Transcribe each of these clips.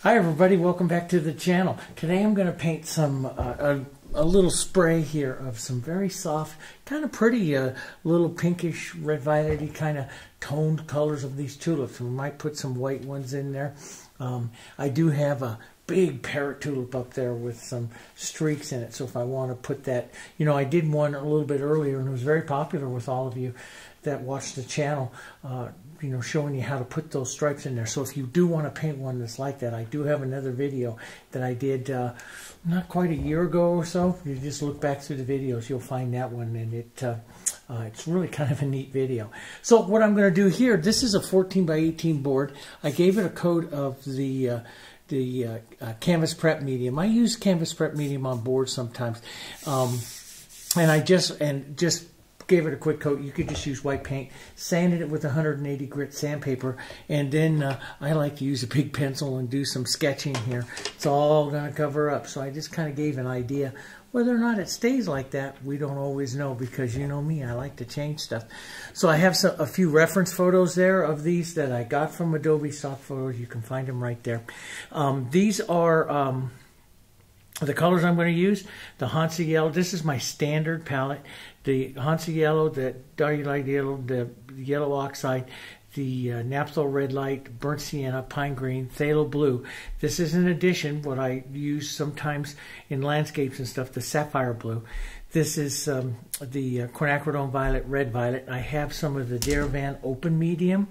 Hi everybody, welcome back to the channel. Today I'm going to paint some a little spray here of some very soft, kind of pretty little pinkish, red violet-y kind of toned colors of these tulips. We might put some white ones in there. I do have a big parrot tulip up there with some streaks in it, so if I want to put that, I did one a little bit earlier and it was very popular with all of you that watch the channel, showing you how to put those stripes in there. So if you do want to paint one that's like that, I do have another video that I did not quite a year ago or so. You just look back through the videos, you'll find that one, and it's really kind of a neat video. So what I'm going to do here, this is a 14 by 18 board. I gave it a coat of the canvas prep medium. I use canvas prep medium on boards sometimes, and I just gave it a quick coat. You could just use white paint, sanded it with 180 grit sandpaper, and then I like to use a big pencil and do some sketching here. It's all going to cover up. So I just kind of gave an idea. Whether or not it stays like that, we don't always know, because you know me, I like to change stuff. So I have a few reference photos there of these that I got from Adobe Stock Photos. You can find them right there. These are the colors I'm going to use. The Hansa Yellow, this is my standard palette. The Hansa Yellow, the Dialite Yellow, the Yellow Oxide, the Naphtha Red Light, Burnt Sienna, Pine Green, Phthalo Blue. This is in addition what I use sometimes in landscapes and stuff, the Sapphire Blue. This is the Quinacridone Violet, Red Violet. I have some of the Derivan Open Medium.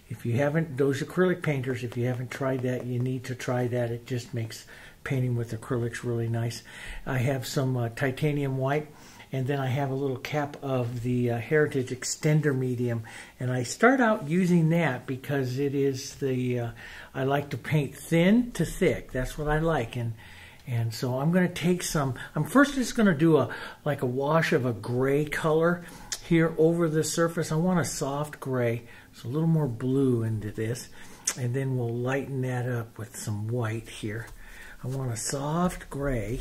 If you haven't, those acrylic painters, if you haven't tried that, you need to try that. It just makes painting with acrylics really nice. I have some Titanium White. And then I have a little cap of the Heritage Extender Medium. And I start out using that because it is I like to paint thin to thick. That's what I like. And so I'm going to take some, I'm first just going to do a wash of a gray color here over the surface. I want a soft gray, so a little more blue into this. And then we'll lighten that up with some white here. I want a soft gray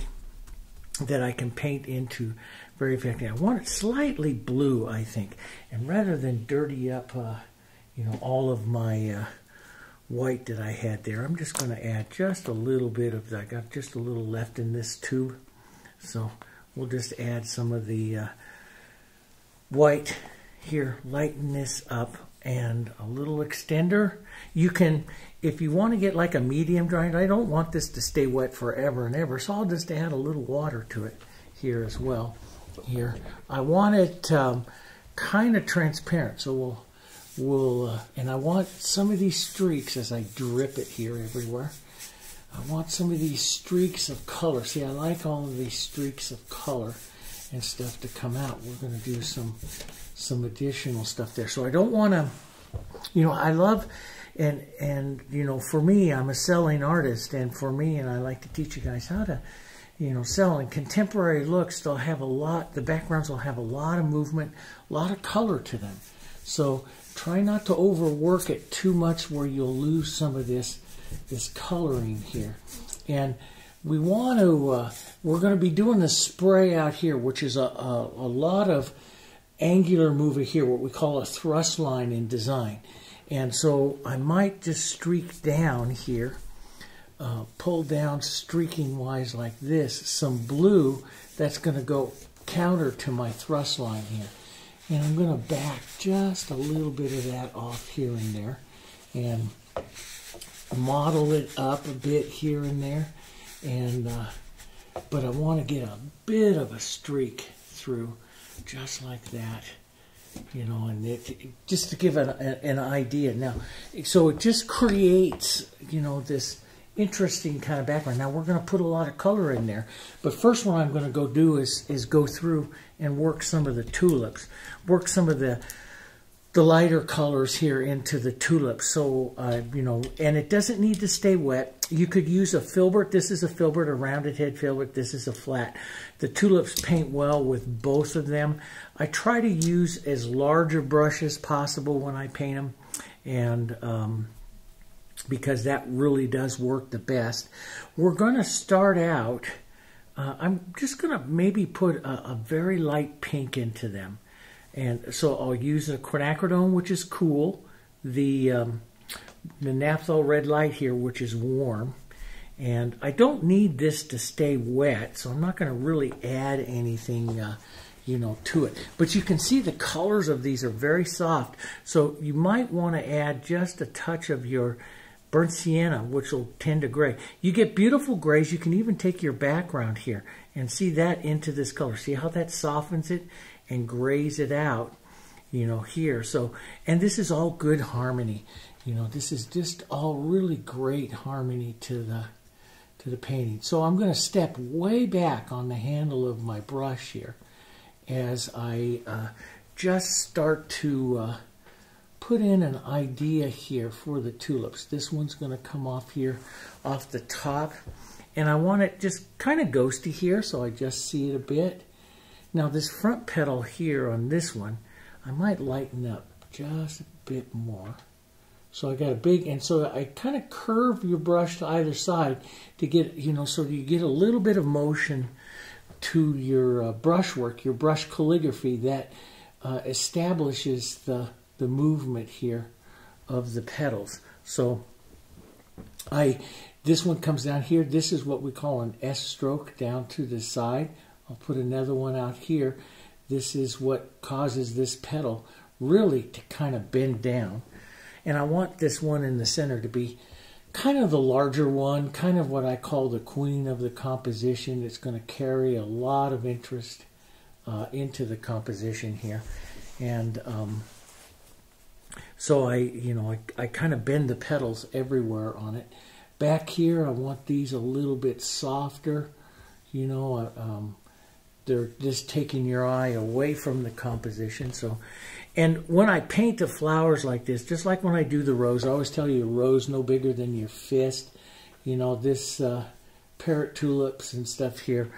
that I can paint into very effectively. I want it slightly blue, I think, and rather than dirty up, all of my white that I had there, I'm just going to add just a little bit of that. I got just a little left in this tube, so we'll just add some of the white here, lighten this up, and a little extender. You can, if you want to get like a medium drying, I don't want this to stay wet forever and ever, so I'll just add a little water to it here as well. Here, I want it kind of transparent, so and I want some of these streaks as I drip it here everywhere. I want some of these streaks of color. See, I like all of these streaks of color and stuff to come out. We're going to do some additional stuff there. So I don't want to, I love, and for me, I'm a selling artist, and for me, and I like to teach you guys how to, sell. In contemporary looks, they'll have the backgrounds will have a lot of movement, a lot of color to them. So try not to overwork it too much where you'll lose some of this coloring here. And we want to, we're going to be doing the spray out here, which is a lot of angular movement here, what we call a thrust line in design. And so I might just streak down here, pull down streaking wise like this, some blue that's going to go counter to my thrust line here. And I'm going to back just a little bit of that off here and there and model it up a bit here and there. And but I want to get a bit of a streak through just like that. And just to give an idea. Now, so it just creates, this interesting kind of background. Now, we're going to put a lot of color in there. But first what I'm going to go do is go through and work some of the tulips. Work some of the lighter colors here into the tulips. So, and it doesn't need to stay wet. You could use a filbert. This is a filbert, a rounded head filbert. This is a flat. The tulips paint well with both of them. I try to use as large a brush as possible when I paint them, and because that really does work the best. We're going to start out, I'm just going to maybe put a very light pink into them. And so I'll use a quinacridone, which is cool, the naphtha red light here, which is warm, And I don't need this to stay wet, so I'm not going to really add anything you know, to it. But you can see the colors of these are very soft, so you might want to add just a touch of your burnt sienna, which will tend to gray. You get beautiful grays. You can even take your background here and see that into this color. See how that softens it and grays it out, you know, here. So, and this is all good harmony. You know, this is just all really great harmony to the painting. So I'm going to step way back on the handle of my brush here as I just start to put in an idea here for the tulips. This one's going to come off here, off the top. And I want it just kind of ghosty here, so I just see it a bit. Now this front petal here on this one, I might lighten up just a bit more. So I got a big, and so I kind of curve your brush to either side to get, you know, so you get a little bit of motion to your brushwork, your brush calligraphy that establishes the movement here of the petals. So this one comes down here. This is what we call an S stroke down to the side. I'll put another one out here. This is what causes this petal really to kind of bend down. And I want this one in the center to be kind of the larger one, kind of what I call the queen of the composition. It's going to carry a lot of interest into the composition here. And so I kind of bend the petals everywhere on it. Back here, I want these a little bit softer. You know, they're just taking your eye away from the composition. So, and when I paint the flowers like this, just like when I do the rose, I always tell you a rose no bigger than your fist. You know, this parrot tulips and stuff here,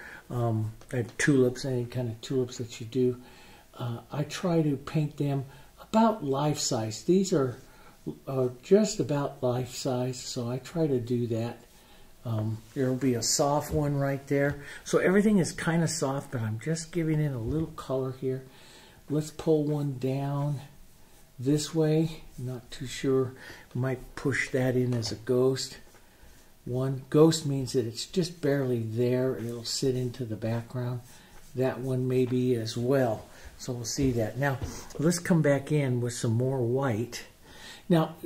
tulips, any kind of tulips that you do, I try to paint them about life size. These are just about life size, so I try to do that. There will be a soft one right there. So everything is kind of soft, but I'm just giving it a little color here. Let's pull one down this way. Not too sure. Might push that in as a ghost. One ghost means that it's just barely there. It'll sit into the background. That one may be as well. So we'll see that. Now, let's come back in with some more white. Now,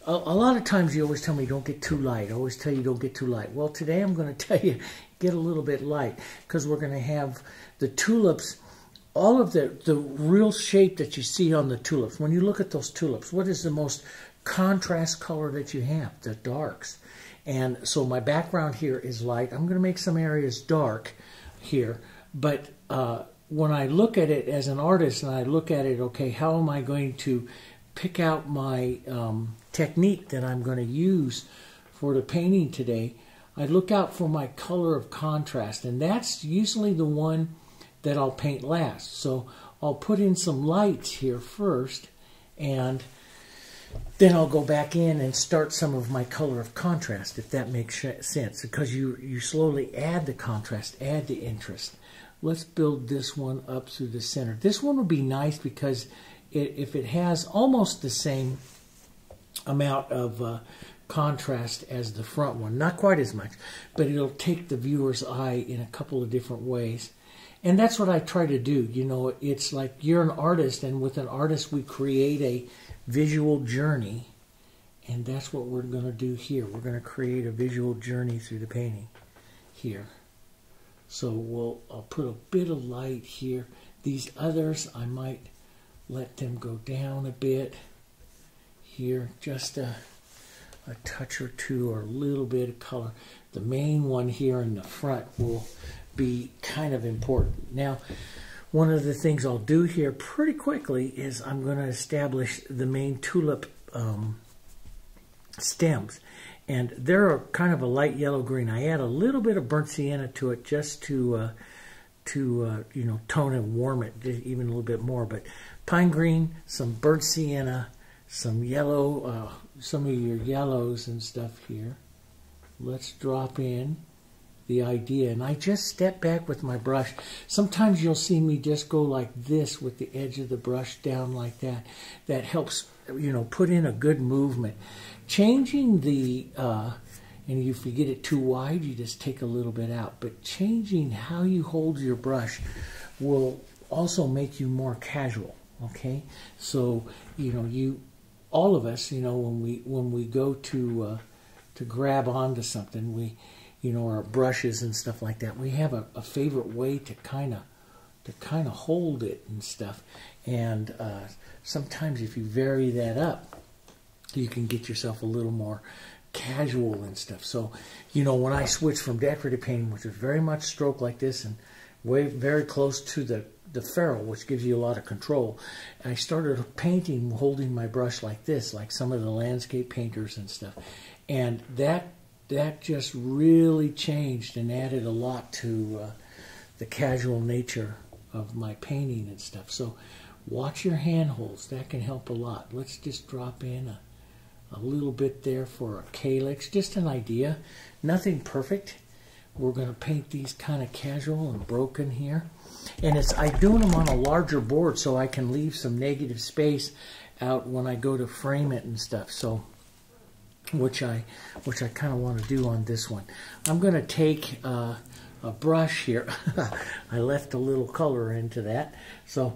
a lot of times you always tell me don't get too light. I always tell you don't get too light. Well, today I'm going to tell you get a little bit light because we're going to have the tulips, all of the real shape that you see on the tulips. When you look at those tulips, what is the most contrast color that you have? The darks. And so my background here is light. I'm going to make some areas dark here. But when I look at it as an artist and I look at it, okay, how am I going to pick out my technique that I'm going to use for the painting today, I look out for my color of contrast, and that's usually the one that I'll paint last. So I'll put in some lights here first, and then I'll go back in and start some of my color of contrast, if that makes sense, because you slowly add the contrast, add the interest. Let's build this one up through the center. This one would be nice because if it has almost the same amount of contrast as the front one, not quite as much, but it'll take the viewer's eye in a couple of different ways. And that's what I try to do. You know, it's like you're an artist, and with an artist we create a visual journey, and that's what we're going to do here. We're going to create a visual journey through the painting here. So I'll put a bit of light here. These others, I might let them go down a bit here, just a touch or two, or a little bit of color. The main one here in the front will be kind of important. Now, one of the things I'll do here pretty quickly is I'm going to establish the main tulip stems. And they're kind of a light yellow-green. I add a little bit of burnt sienna to it just to you know, tone and warm it even a little bit more. But pine green, some burnt sienna, some yellow, some of your yellows and stuff here. Let's drop in the idea. And I just step back with my brush. Sometimes you'll see me just go like this with the edge of the brush down like that. That helps, you know, put in a good movement. Changing the And if you get it too wide, you just take a little bit out. But changing how you hold your brush will also make you more casual, okay? So, all of us, when we go to grab onto something, we, our brushes and stuff like that, we have a favorite way to kind of hold it and stuff. And sometimes if you vary that up, you can get yourself a little more casual and stuff. So, when I switched from decorative painting, which is very much stroke like this and very close to the ferrule, which gives you a lot of control, I started painting holding my brush like this, like some of the landscape painters and stuff. And that just really changed and added a lot to the casual nature of my painting and stuff. So watch your handholds. That can help a lot. Let's just drop in a little bit there for acrylics. Just an idea. Nothing perfect. We're going to paint these kind of casual and broken here. And I'm doing them on a larger board so I can leave some negative space out when I go to frame it and stuff. So, which I kind of want to do on this one. I'm going to take a brush here. I left a little color into that. So,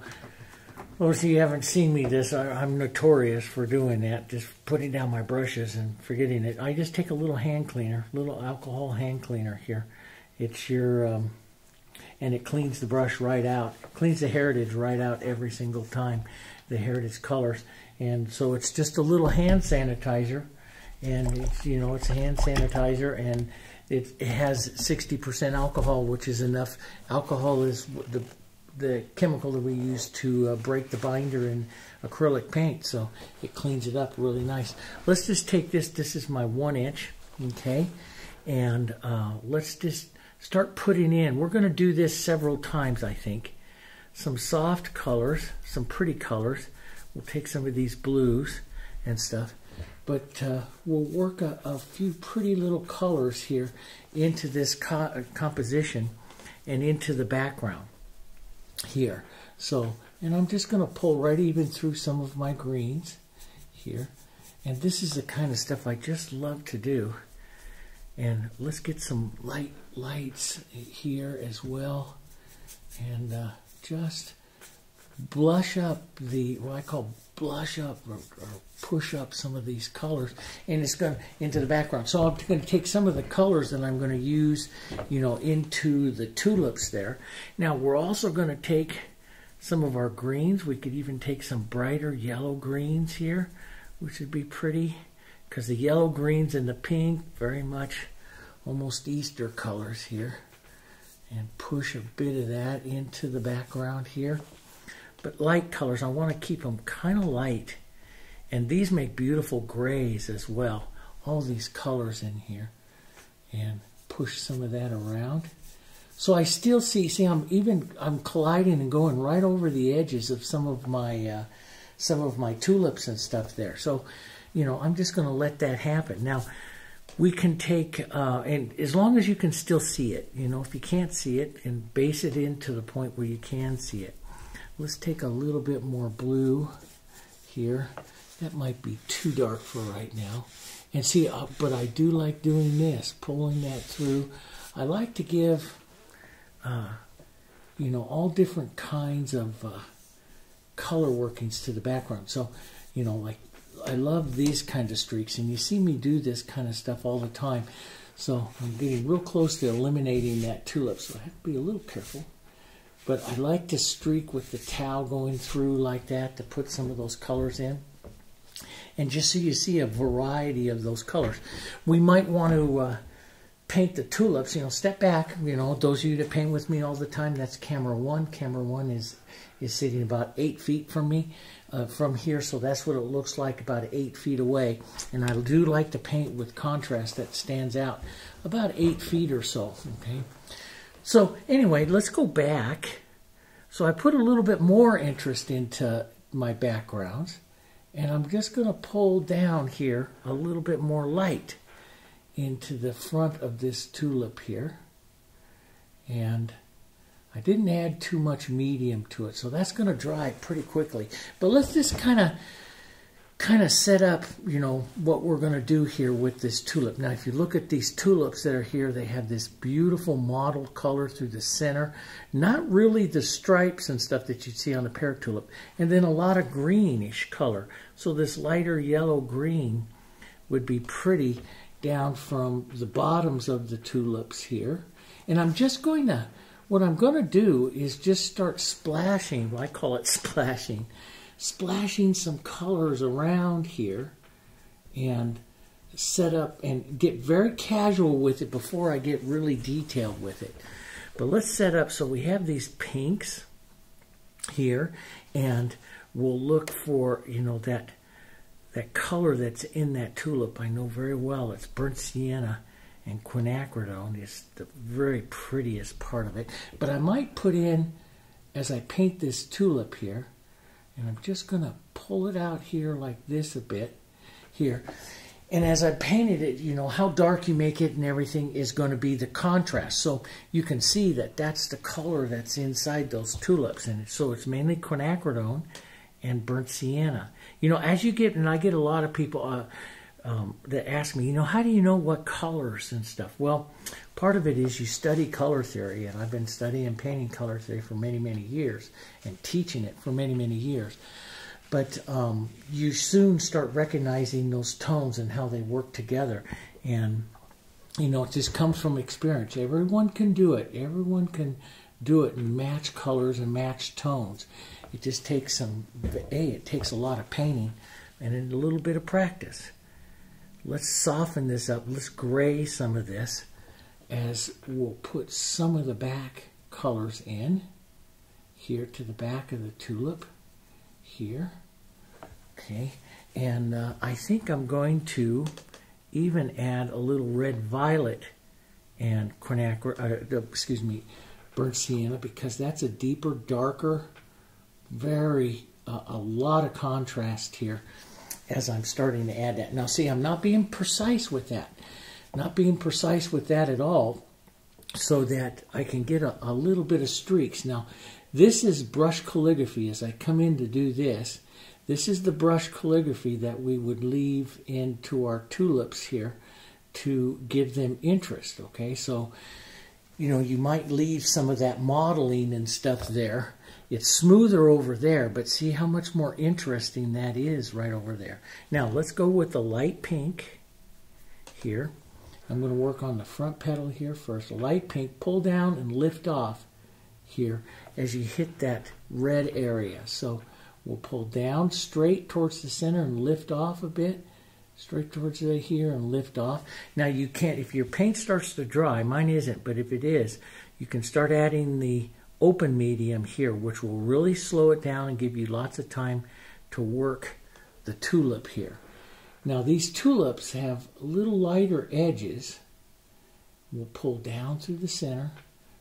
if you haven't seen me this, I'm notorious for doing that, just putting down my brushes and forgetting it. I just take a little hand cleaner, little alcohol hand cleaner here. It's your, and it cleans the brush right out. It cleans the heritage right out every single time, the heritage colors. And so it's just a little hand sanitizer. And it's, it's a hand sanitizer, and it has 60% alcohol, which is enough. Alcohol is the chemical that we use to break the binder in acrylic paint, so it cleans it up really nice. Let's just take this. This is my 1 inch, okay? And let's just start putting in. We're going to do this several times, I think. Some soft colors, some pretty colors. We'll take some of these blues and stuff. But we'll work a few pretty little colors here into this composition and into the background here. So, and I'm just going to pull right even through some of my greens here. And this is the kind of stuff I just love to do. And let's get some lights here as well. And just blush up what I call blush up or push up some of these colors, and it's going into the background. So I'm going to take some of the colors that I'm going to use, into the tulips there. Now we're also going to take some of our greens. We could even take some brighter yellow greens here, which would be pretty, because the yellow greens and the pink, very much almost Easter colors here, and push a bit of that into the background here. But light colors, I want to keep them kind of light. And these make beautiful grays as well. All these colors in here. And push some of that around. So I still see I'm colliding and going right over the edges of some of my tulips and stuff there. So, I'm just going to let that happen. Now, we can take, and as long as you can still see it, if you can't see it, and base it in to the point where you can see it. Let's take a little bit more blue here. That might be too dark for right now. And see, but I do like doing this, pulling that through. I like to give, all different kinds of color workings to the background. So, like I love these kind of streaks, and you see me do this kind of stuff all the time. So I'm getting real close to eliminating that tulip, so I have to be a little careful. But I like to streak with the towel going through like that to put some of those colors in. And just so you see a variety of those colors. We might want to paint the tulips, step back. Those of you that paint with me all the time, that's camera 1. Camera 1 is sitting about 8 feet from me, from here. So that's what it looks like about 8 feet away. And I do like to paint with contrast that stands out about 8 feet or so, okay? So anyway, let's go back. So I put a little bit more interest into my backgrounds, and I'm just going to pull down here a little bit more light into the front of this tulip here. And I didn't add too much medium to it, so that's going to dry pretty quickly. But let's just kind of kind of set up, you know, what we're going to do here with this tulip. Now, if you look at these tulips that are here, they have this beautiful mottled color through the center. Not really the stripes and stuff that you see on the parrot tulip. And then a lot of greenish color. So this lighter yellow green would be pretty down from the bottoms of the tulips here. And I'm just going to, what I'm going to do is just start splashing, well, I call it splashing some colors around here and set up and get very casual with it before I get really detailed with it. But let's set up, so we have these pinks here, and we'll look for, you know, that color that's in that tulip. I know very well it's burnt sienna and quinacridone is the very prettiest part of it. But I might put in, as I paint this tulip here, and I'm just going to pull it out here like this a bit here. And as I painted it, you know, how dark you make it and everything is going to be the contrast. So you can see that that's the color that's inside those tulips. And so it's mainly quinacridone and burnt sienna. You know, as you get, and I get a lot of people that ask me, you know, how do you know what colors and stuff? Well, part of it is you study color theory, and I've been studying painting color theory for many, many years and teaching it for many, many years. But you soon start recognizing those tones and how they work together. And, you know, it just comes from experience. Everyone can do it. Everyone can do it and match colors and match tones. It just takes it takes a lot of painting and a little bit of practice. Let's soften this up. Let's gray some of this as we'll put some of the back colors in here to the back of the tulip here. Okay, and I think I'm going to even add a little red violet and burnt sienna, because that's a deeper, darker, a lot of contrast here as I'm starting to add that. Now see, I'm not being precise with that. Not being precise with that at all, so that I can get a little bit of streaks. Now, this is brush calligraphy. As I come in to do this, this is the brush calligraphy that we would leave into our tulips here to give them interest, okay? So, you know, you might leave some of that modeling and stuff there. It's smoother over there, but see how much more interesting that is right over there. Now, let's go with the light pink here. I'm going to work on the front petal here first. Light pink, pull down and lift off here as you hit that red area. So we'll pull down straight towards the center and lift off a bit. Straight towards here and lift off. Now you can't, if your paint starts to dry, mine isn't, but if it is, you can start adding the open medium here, which will really slow it down and give you lots of time to work the tulip here. Now these tulips have little lighter edges. We'll pull down through the center.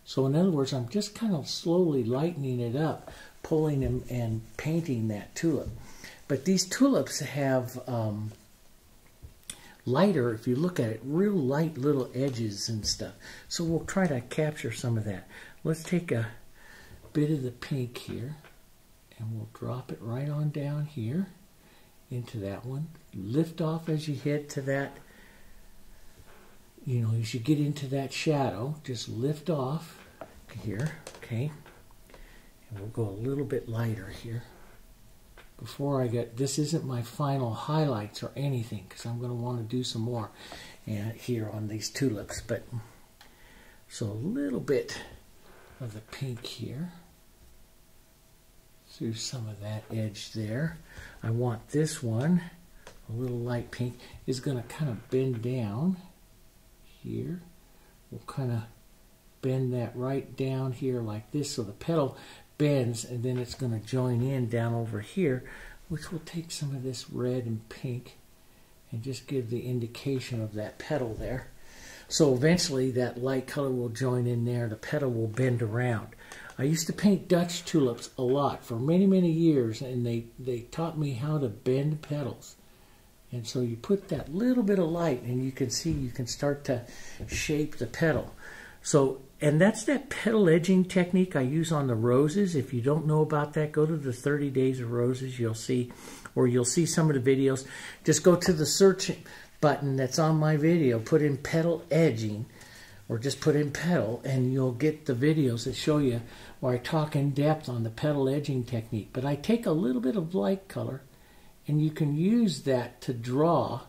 So in other words, I'm just kind of slowly lightening it up, pulling them and painting that tulip. But these tulips have lighter, if you look at it, real light little edges and stuff. So we'll try to capture some of that. Let's take a bit of the pink here and we'll drop it right on down here into that one. Lift off as you head to that, you know, as you get into that shadow, just lift off here, okay? And we'll go a little bit lighter here. Before I get, this isn't my final highlights or anything, because I'm going to want to do some more here on these tulips. But so a little bit of the pink here through some of that edge there. I want this one, a little light pink, is going to kind of bend down here. We'll kind of bend that right down here like this, so the petal bends, and then it's going to join in down over here, which will take some of this red and pink and just give the indication of that petal there. So eventually that light color will join in there, the petal will bend around. I used to paint Dutch tulips a lot for many, many years, and they taught me how to bend petals. And so you put that little bit of light and you can see you can start to shape the petal. So And that's that petal edging technique I use on the roses. If you don't know about that, go to the 30 Days of Roses. You'll see, or you'll see some of the videos. Just go to the search button that's on my video. Put in petal edging, or just put in petal, and you'll get the videos that show you where I talk in depth on the petal edging technique. But I take a little bit of light color, and you can use that to draw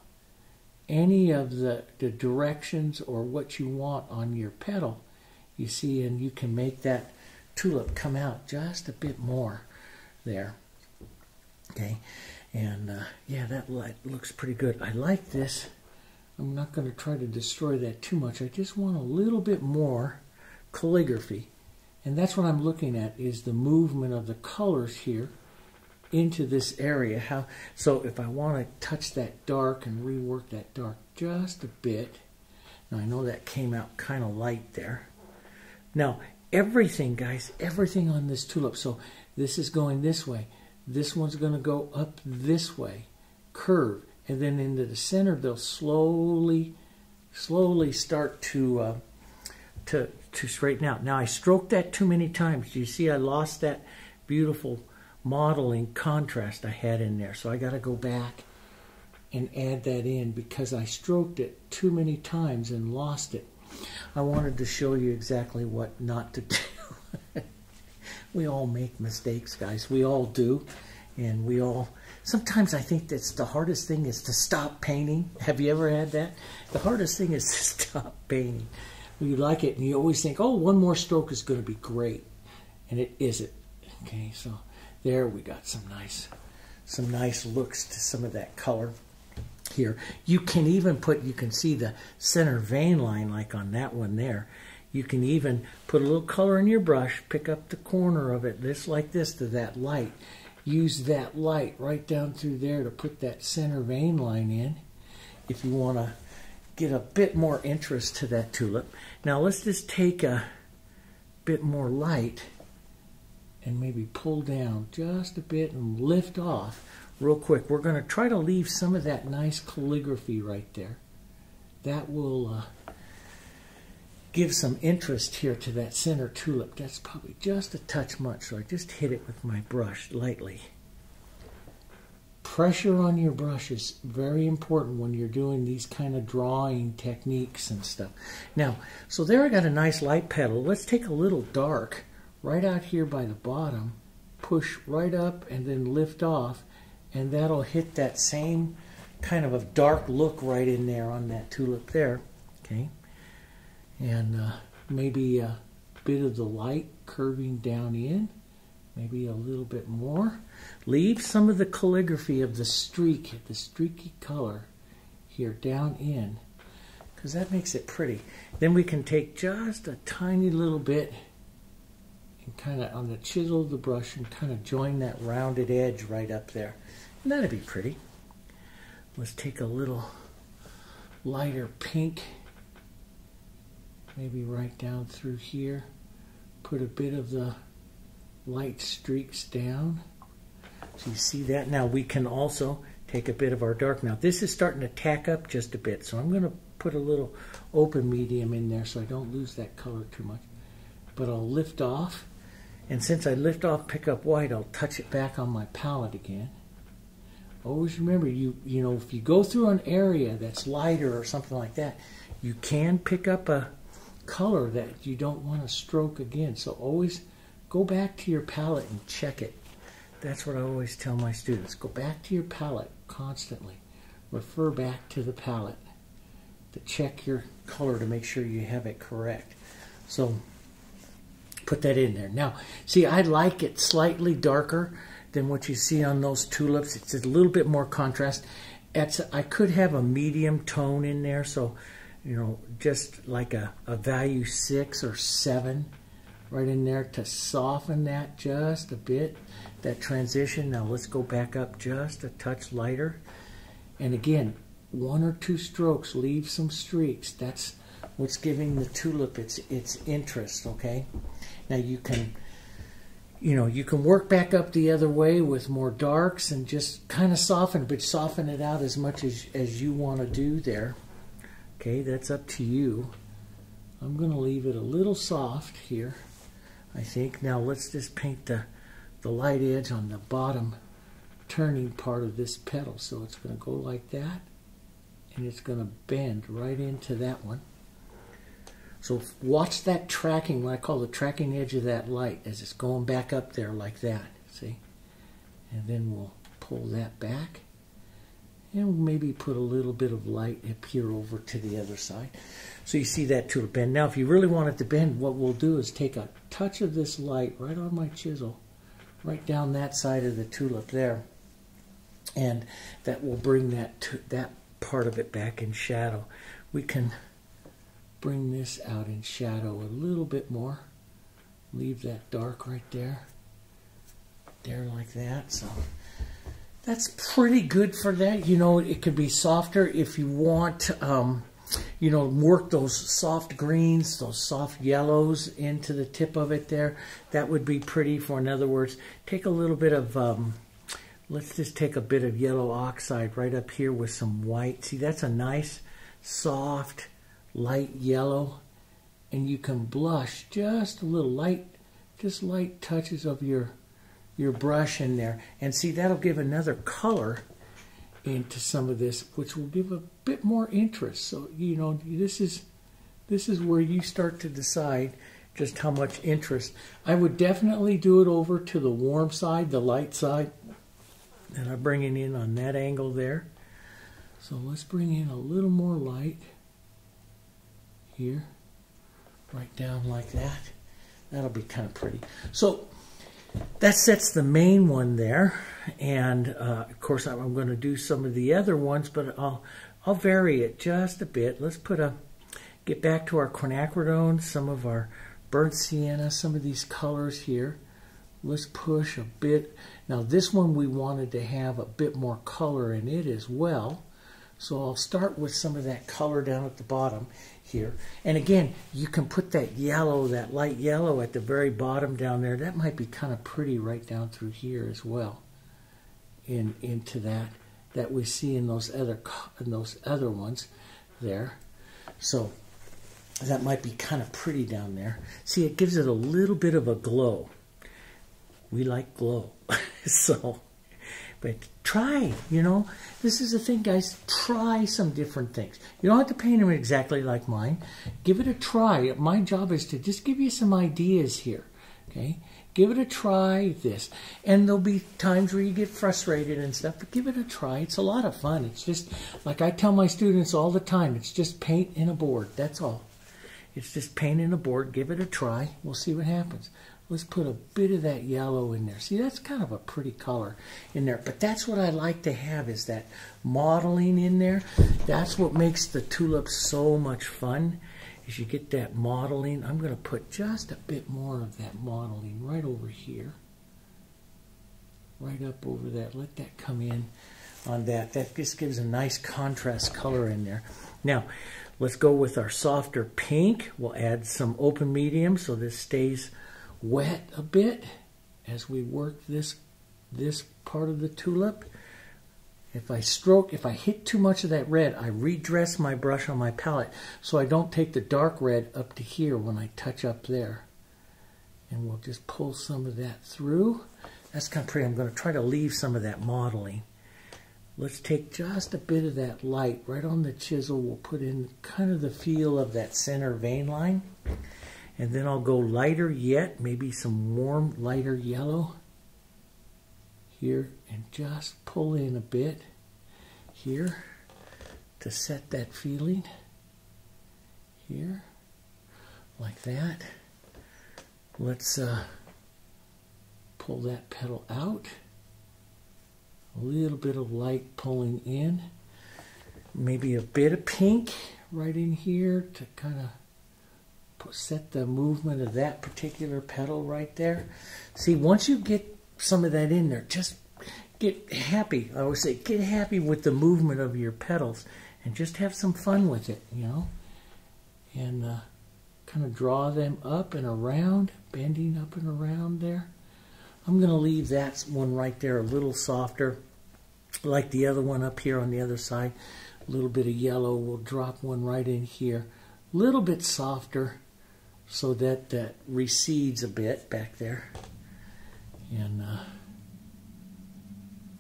any of the directions or what you want on your petal. You see, and you can make that tulip come out just a bit more there. Okay, and yeah, that looks pretty good. I like this. I'm not going to try to destroy that too much. I just want a little bit more calligraphy. And that's what I'm looking at, is the movement of the colors here into this area. So if I want to touch that dark and rework that dark just a bit. Now I know that came out kind of light there. Now everything, guys, everything on this tulip, so this is going this way. This one's going to go up this way, curve. And then into the center, they'll slowly start to straighten out. Now I stroked that too many times. You see, I lost that beautiful modeling contrast I had in there. So I got to go back and add that in because I stroked it too many times and lost it. I wanted to show you exactly what not to do. We all make mistakes, guys. We all do. And we all, sometimes I think that's the hardest thing is to stop painting. Have you ever had that? The hardest thing is to stop painting. You like it and you always think, oh, one more stroke is going to be great. And it isn't. Okay, so there we got some nice looks to some of that color here. You can even put, you can see the center vein line like on that one there. You can even put a little color in your brush, pick up the corner of it, just like this, to that light. Use that light right down through there to put that center vein line in if you want to get a bit more interest to that tulip. Now let's just take a bit more light and maybe pull down just a bit and lift off real quick. We're going to try to leave some of that nice calligraphy right there. That will give some interest here to that center tulip. That's probably just a touch much, so I just hit it with my brush lightly. Pressure on your brush is very important when you're doing these kind of drawing techniques and stuff. Now, so there I got a nice light petal. Let's take a little dark right out here by the bottom, push right up and then lift off, and that'll hit that same kind of a dark look right in there on that tulip there. Okay. And maybe a bit of the light curving down in, maybe a little bit more. Leave some of the calligraphy of the streaky color here down in, because that makes it pretty. Then we can take just a tiny little bit and kind of on the chisel of the brush and kind of join that rounded edge right up there. And that'd be pretty. Let's take a little lighter pink. Maybe right down through here. Put a bit of the light streaks down. So you see that? Now we can also take a bit of our dark. Now this is starting to tack up just a bit, so I'm going to put a little open medium in there so I don't lose that color too much. But I'll lift off, and since I lift off, pick up white, I'll touch it back on my palette again. Always remember, you know, if you go through an area that's lighter or something like that, you can pick up a color that you don't want to stroke again. So always go back to your palette and check it. That's what I always tell my students. Go back to your palette constantly. Refer back to the palette to check your color to make sure you have it correct. So put that in there. Now, see, I like it slightly darker than what you see on those tulips. It's a little bit more contrast. I could have a medium tone in there, so you know, just like a value 6 or 7 right in there to soften that just a bit, that transition. Now let's go back up just a touch lighter. And again, 1 or 2 strokes, leave some streaks. That's what's giving the tulip its interest, okay? Now you can, you know, you can work back up the other way with more darks and just kind of soften, but soften it out as much as you want to do there. Okay, that's up to you. I'm going to leave it a little soft here, I think. Now let's just paint the light edge on the bottom turning part of this petal. So it's going to go like that, and it's going to bend right into that one. So watch that tracking, what I call the tracking edge of that light, as it's going back up there like that, see? And then we'll pull that back, and maybe put a little bit of light up here over to the other side. So you see that tulip bend. Now if you really want it to bend, what we'll do is take a touch of this light right on my chisel, right down that side of the tulip there, and that will bring that part of it back in shadow. We can bring this out in shadow a little bit more. Leave that dark right there. There like that. So that's pretty good for that. You know, it could be softer if you want, you know, work those soft greens, those soft yellows into the tip of it there. That would be pretty. For, in other words, take a little bit of, let's just take a bit of yellow oxide right up here with some white. See, that's a nice, soft, light yellow, and you can blush just a little light, just light touches of your brush in there, and see, that'll give another color into some of this, which will give a bit more interest. So you know, this is where you start to decide just how much interest. I would definitely do it over to the warm side, the light side, and I'm bringing in on that angle there. So let's bring in a little more light here, right down like that. That'll be kind of pretty. So that sets the main one there, and of course I'm going to do some of the other ones, but I'll vary it just a bit. Let's get back to our quinacridone, some of our burnt sienna, some of these colors here. Let's push a bit. Now this one we wanted to have a bit more color in it as well. So I'll start with some of that color down at the bottom here. And again, you can put that yellow, that light yellow at the very bottom down there. That might be kind of pretty right down through here as well. Into that we see in those other ones there. So that might be kind of pretty down there. See, it gives it a little bit of a glow. We like glow. So, but try, you know, this is the thing, guys. Try some different things. You don't have to paint them exactly like mine. Give it a try. My job is to just give you some ideas here, okay? Give it a try, this. And there'll be times where you get frustrated and stuff, but give it a try. It's a lot of fun. It's just, like I tell my students all the time, it's just paint in a board. That's all. It's just paint in a board. Give it a try. We'll see what happens. Let's put a bit of that yellow in there. See, that's kind of a pretty color in there. But that's what I like to have, is that modeling in there. That's what makes the tulips so much fun, is you get that modeling. I'm going to put just a bit more of that modeling right over here. Right up over that. Let that come in on that. That just gives a nice contrast color in there. Now, let's go with our softer pink. We'll add some open medium so this stays wet a bit as we work this part of the tulip. If I hit too much of that red, I redress my brush on my palette so I don't take the dark red up to here when I touch up there. And we'll just pull some of that through. That's kind of pretty. I'm going to try to leave some of that modeling. Let's take just a bit of that light right on the chisel. We'll put in kind of the feel of that center vein line. And then I'll go lighter yet, maybe some warm, lighter yellow here, and just pull in a bit here to set that feeling here, like that. Let's pull that petal out. A little bit of light pulling in. Maybe a bit of pink right in here to kind of set the movement of that particular petal right there. See, once you get some of that in there, just get happy. I always say, get happy with the movement of your petals and just have some fun with it, you know. And kind of draw them up and around, bending up and around there. I'm going to leave that one right there a little softer, like the other one up here on the other side. A little bit of yellow. We'll drop one right in here. little bit softer so that that recedes a bit back there. And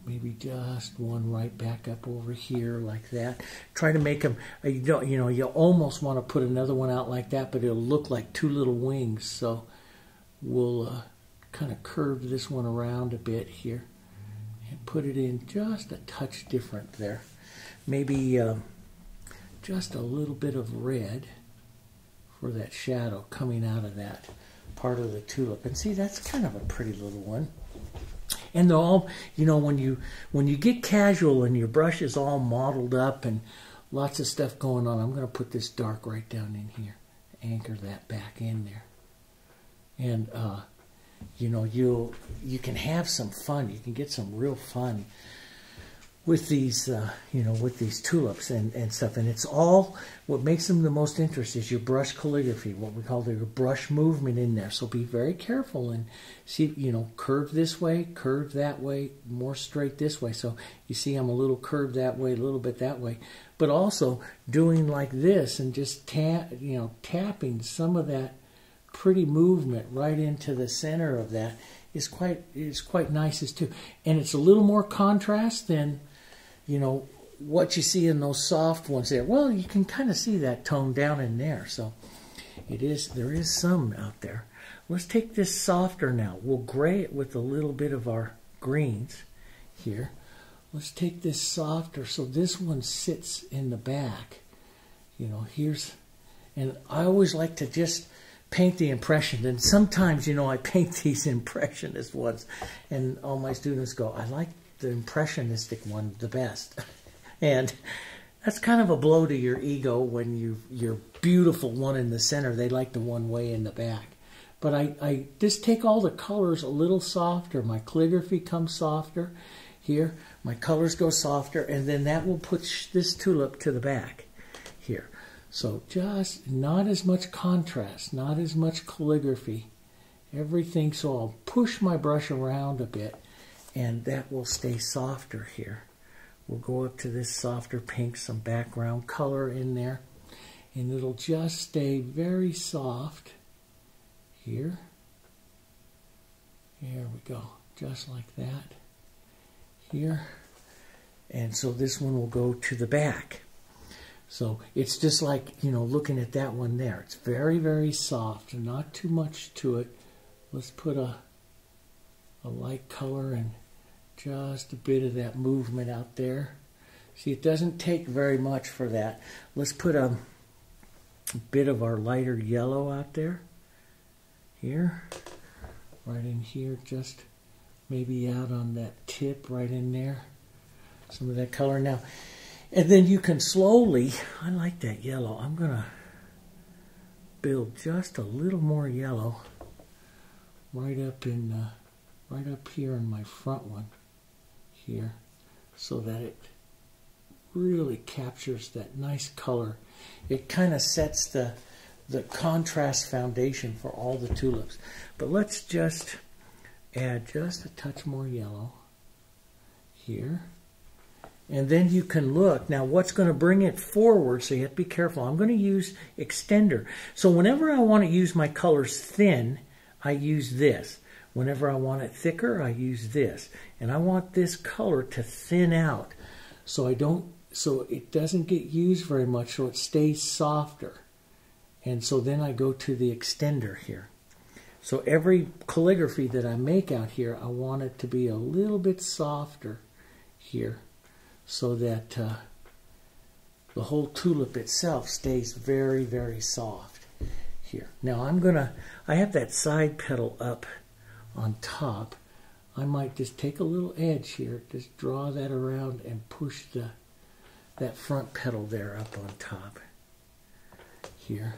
maybe just one right back up over here like that. Try to make them, you don't, you know, you almost want to put another one out like that, but it'll look like two little wings. So we'll kind of curve this one around a bit here and put it in just a touch different there. Maybe just a little bit of red for that shadow coming out of that part of the tulip. And see, that's kind of a pretty little one. And they're all, you know, when you get casual and your brush is all mottled up and lots of stuff going on, I'm going to put this dark right down in here, anchor that back in there. And you know, you can have some fun. You can get some real fun with these, you know, with these tulips and stuff. And it's all, what makes them the most interesting is your brush calligraphy, what we call the brush movement in there. So be very careful and see, you know, curve this way, curve that way, more straight this way. So you see I'm a little curved that way, a little bit that way. But also doing like this and just tapping some of that pretty movement right into the center of that is quite nice as too. And it's a little more contrast than, you know, what you see in those soft ones there. Well, you can kind of see that tone down in there. So there is some out there. Let's take this softer now. We'll gray it with a little bit of our greens here. Let's take this softer so this one sits in the back. You know, and I always like to just paint the impression. And sometimes, you know, I paint these impressionist ones and all my students go, I like the impressionistic one the best. And that's kind of a blow to your ego when your beautiful one in the center, they like the one way in the back. But I just take all the colors a little softer. My calligraphy comes softer here. My colors go softer, and then that will push this tulip to the back here. So just not as much contrast, not as much calligraphy, everything. So I'll push my brush around a bit, and that will stay softer here. We'll go up to this softer pink, some background color in there, and it'll just stay very soft here. There we go, just like that here. And so this one will go to the back. So it's just like, you know, looking at that one there. It's very, very soft and not too much to it. Let's put a light color and just a bit of that movement out there. See, it doesn't take very much for that. Let's put a bit of our lighter yellow out there. Here. Right in here, just maybe out on that tip right in there. Some of that color now. And then you can slowly, I like that yellow. I'm going to build just a little more yellow right up here in my front one here, so that it really captures that nice color. It kind of sets the contrast foundation for all the tulips. But let's just add just a touch more yellow here. And then you can look. Now what's going to bring it forward, so you have to be careful. I'm going to use extender. So whenever I want to use my colors thin, I use this. Whenever I want it thicker, I use this. And I want this color to thin out so it doesn't get used very much, so it stays softer. And so then I go to the extender here. So every calligraphy that I make out here, I want it to be a little bit softer here, so that the whole tulip itself stays very, very soft here. Now I have that side petal up on top. I might just take a little edge here, just draw that around and push that front petal there up on top here.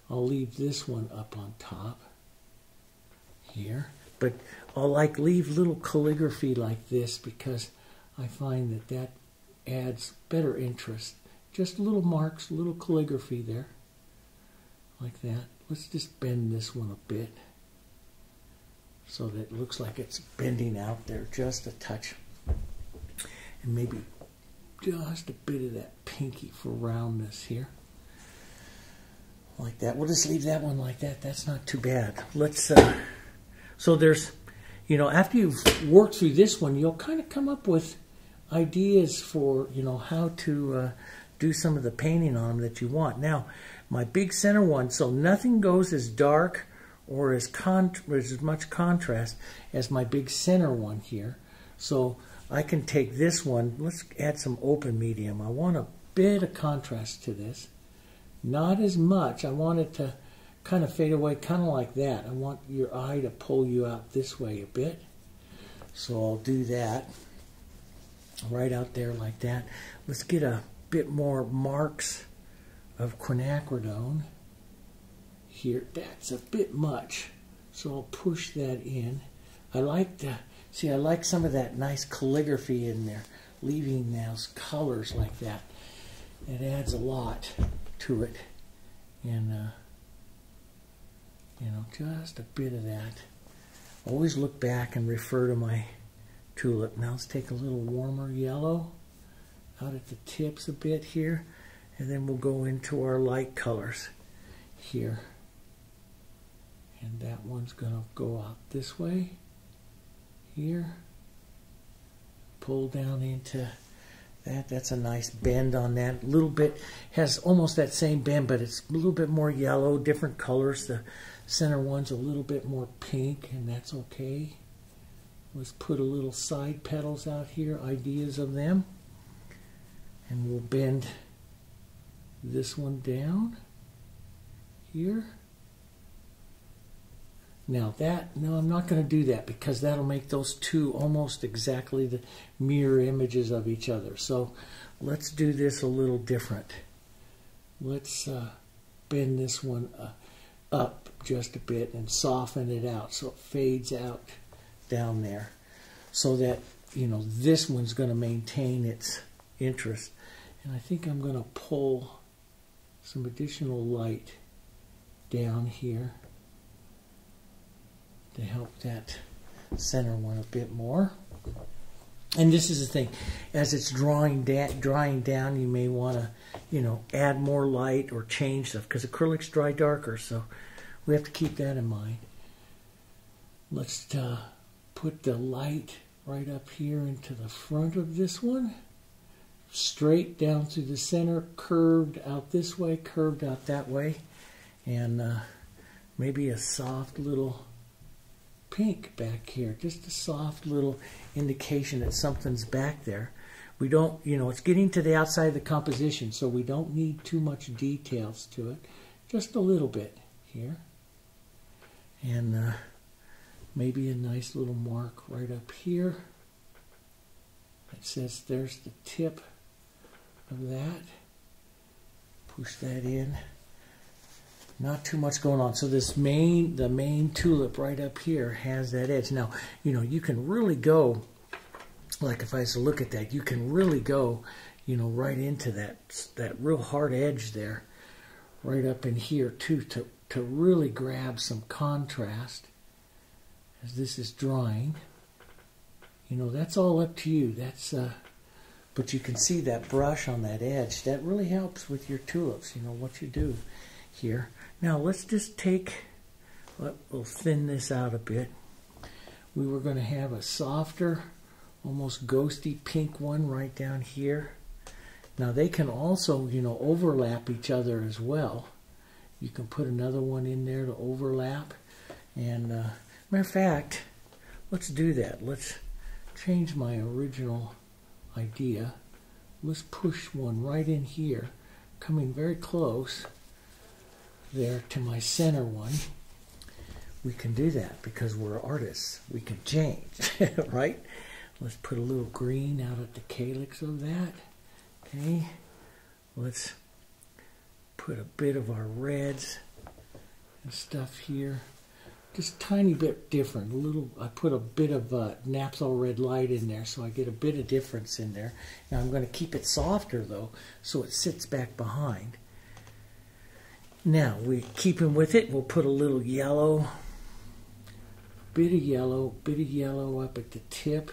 I'll leave this one up on top here, but I'll leave little calligraphy like this because I find that adds better interest. Just little marks, little calligraphy there, like that. Let's just bend this one a bit so that it looks like it's bending out there just a touch. And maybe just a bit of that pinky for roundness here. like that. We'll just leave that one like that. That's not too bad. Let's, so there's, you know, after you've worked through this one, you'll kind of come up with ideas for, you know, how to do some of the painting on them that you want. Now, my big center one, so nothing goes as dark or as much contrast as my big center one here. So I can take this one, let's add some open medium. I want a bit of contrast to this. Not as much. I want it to kind of fade away, kind of like that. I want your eye to pull you out this way a bit. So I'll do that right out there like that. Let's get a bit more marks of quinacridone here. That's a bit much, so I'll push that in. I like to see, I like some of that nice calligraphy in there, leaving those colors like that. It adds a lot to it, and you know, just a bit of that. Always look back and refer to my tulip. Now let's take a little warmer yellow out at the tips a bit here, and then we'll go into our light colors here. And that one's going to go out this way here. Pull down into that. That's a nice bend on that. A little bit, has almost that same bend, but it's a little bit more yellow, different colors. The center one's a little bit more pink, and that's okay. Let's put a little side petals out here, ideas of them. And we'll bend this one down here. Now that, no, I'm not going to do that because that'll make those two almost exactly the mirror images of each other. So let's do this a little different. Let's bend this one up just a bit and soften it out so it fades out down there, so that, you know, this one's going to maintain its interest. And I think I'm going to pull some additional light down here to help that center one a bit more. And this is the thing, as it's drying down, you may want to, you know, add more light or change stuff, because acrylics dry darker, so we have to keep that in mind. Let's put the light right up here into the front of this one, straight down through the center, curved out this way, curved out that way, and maybe a soft little pink back here, just a soft little indication that something's back there. We don't, you know, it's getting to the outside of the composition, so we don't need too much details to it, just a little bit here. And maybe a nice little mark right up here that says there's the tip of that. Push that in. Not too much going on. So this the main tulip right up here has that edge. Now, you know, you can really go, like if I was to look at that, you can really go, you know, right into that real hard edge there, right up in here too, to really grab some contrast as this is drying. You know, that's all up to you. That's but you can see that brush on that edge. That really helps with your tulips, you know, what you do here. Now let's just take, we'll thin this out a bit. We were going to have a softer, almost ghosty pink one right down here. Now they can also, you know, overlap each other as well. You can put another one in there to overlap. And matter of fact, let's do that. Let's change my original idea. Let's push one right in here, coming very close there to my center one. We can do that because we're artists. We can change, right? Let's put a little green out at the calyx of that. Okay, let's put a bit of our reds and stuff here. Just tiny bit different. A little. I put a bit of naphtha red light in there, so I get a bit of difference in there. Now I'm going to keep it softer though, so it sits back behind. Now, we keeping with it, we'll put a little yellow, bit of yellow up at the tip.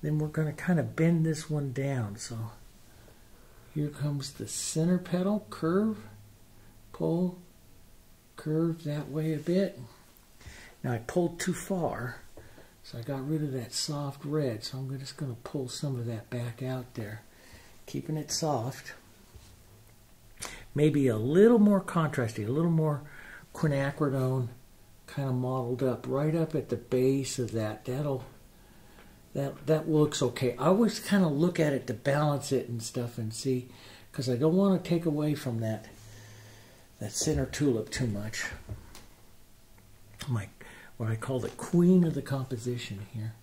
Then we're going to kind of bend this one down. So here comes the center petal, curve, pull, curve that way a bit. Now I pulled too far, so I got rid of that soft red, so I'm just going to pull some of that back out there, keeping it soft. Maybe a little more contrasty, a little more quinacridone kind of mottled up, right up at the base of that. That looks okay. I always kind of look at it to balance it and stuff and see, because I don't want to take away from that center tulip too much. What I call the queen of the composition here.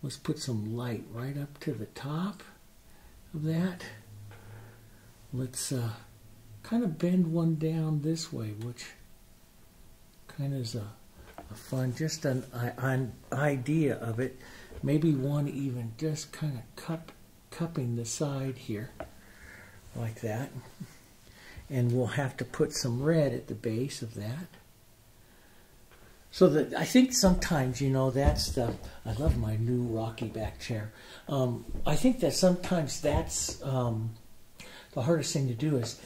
Let's put some light right up to the top of that. Let's kind of bend one down this way, which kind of is a fun, just an idea of it. Maybe one even just kind of cupping the side here, like that. And we'll have to put some red at the base of that. So that I think sometimes, you know, that's I love my new rocky back chair. I think that sometimes that's the hardest thing to do, is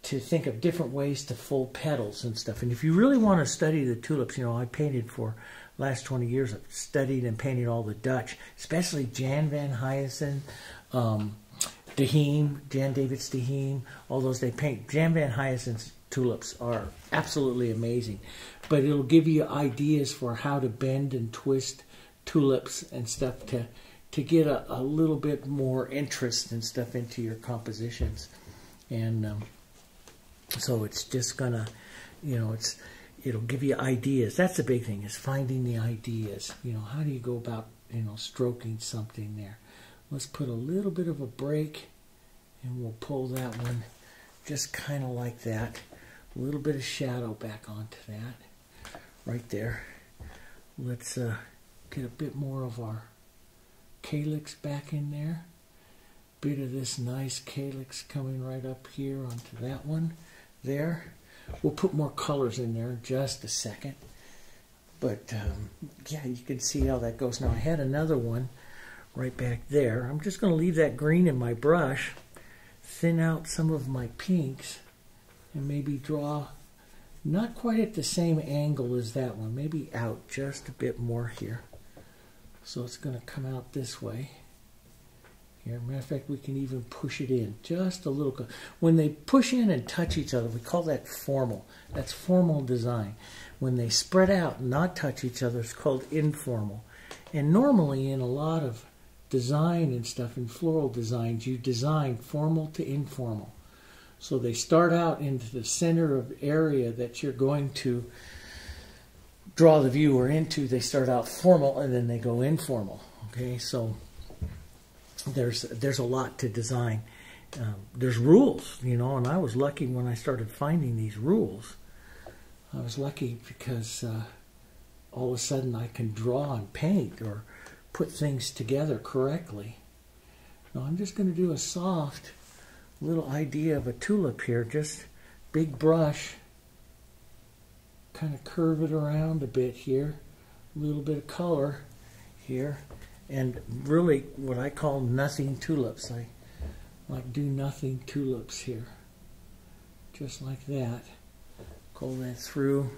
to think of different ways to fold petals and stuff. And if you really want to study the tulips, you know, I painted for the last 20 years. I've studied and painted all the Dutch, especially Jan van Hyasen, De Heem, Jan Davids De Heem, all those they paint. Jan van Hyasen's tulips are absolutely amazing. But it'll give you ideas for how to bend and twist tulips and stuff to get a little bit more interest and stuff into your compositions. And so it's just gonna, you know, it'll give you ideas. That's the big thing, is finding the ideas. You know, how do you go about, you know, stroking something there? Let's put a little bit of a break, and we'll pull that one just kind of like that. A little bit of shadow back onto that, right there. Let's get a bit more of our calyx back in there. Bit of this nice calyx coming right up here onto that one there. We'll put more colors in there in just a second. But yeah, you can see how that goes. Now I had another one right back there. I'm just going to leave that green in my brush, thin out some of my pinks, and maybe draw not quite at the same angle as that one, maybe out just a bit more here. So it's going to come out this way. Here, matter of fact, we can even push it in just a little. When they push in and touch each other, we call that formal. That's formal design. When they spread out and not touch each other, it's called informal. And normally in a lot of design and stuff, in floral designs, you design formal to informal. So they start out into the center of area that you're going to draw the viewer into. They start out formal and then they go informal. Okay, so there's a lot to design. There's rules, you know, and I was lucky when I started finding these rules. I was lucky because all of a sudden I can draw and paint or put things together correctly. Now I'm just going to do a soft little idea of a tulip here, just big brush, kind of curve it around a bit here, a little bit of color here, and really what I call nothing tulips. I like do nothing tulips here, just like that. Pull that through,